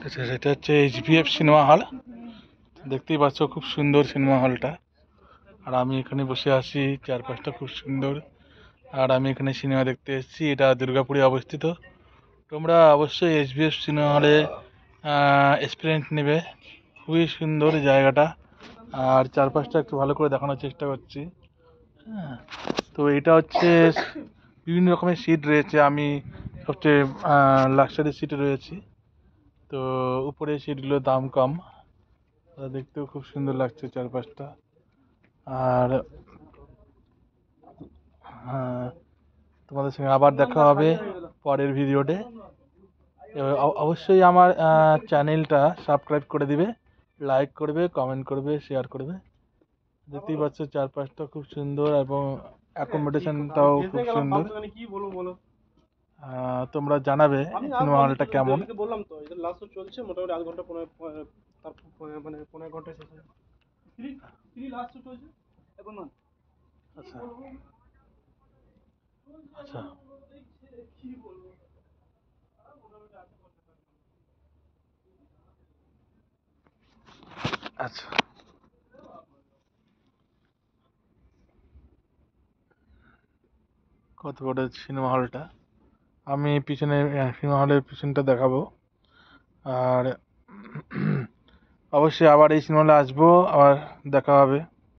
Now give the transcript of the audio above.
আচ্ছা, এটা হচ্ছে এইচবিএফ সিনেমা হল। দেখতেই পাচ্ছ খুব সুন্দর সিনেমা হলটা। আর আমি এখানে বসে আছি, চারপাশটা খুব সুন্দর। আর আমি এখানে সিনেমা দেখতে এসেছি। এটা দুর্গাপুরে অবস্থিত। তোমরা অবশ্যই এইচবিএফ সিনেমা হলে এক্সপিরিয়েন্স নেবে। খুবই সুন্দর জায়গাটা। আর চারপাশটা একটু ভালো করে দেখানোর চেষ্টা করছি। হ্যাঁ, তো এটা হচ্ছে বিভিন্ন রকমের সিট রয়েছে। আমি সবচেয়ে লাক্সারি সিটে রয়েছি। তো উপরে সিটগুলোর দাম কম। দেখতেও খুব সুন্দর লাগছে চারপাশটা। আর তোমাদের সঙ্গে আবার দেখা হবে পরের ভিডিওতে। অবশ্যই আমার চ্যানেলটা সাবস্ক্রাইব করে দিবে, লাইক করবে, কমেন্ট করবে, শেয়ার করবে। দেখতেই পাচ্ছ চারপাশটা খুব সুন্দর এবং অ্যাকোমোডেশনটাও খুব সুন্দর। তোমরা জানাবে সিনেমা হলটা কেমন। বললাম তো এটা লাস্ট চলছে মোটামুটি আধ ঘন্টা মানে 15 ঘন্টা শেষ হবে। লাস্ট চলছে এখন। আচ্ছা আচ্ছা আচ্ছা কত বড় সিনেমা হলটা। আমি পিছনে সিনেমা হলের পিছনটা দেখাবো। আর অবশ্যই আবার এই সিনেমা হলে আসবো, আবার দেখা হবে।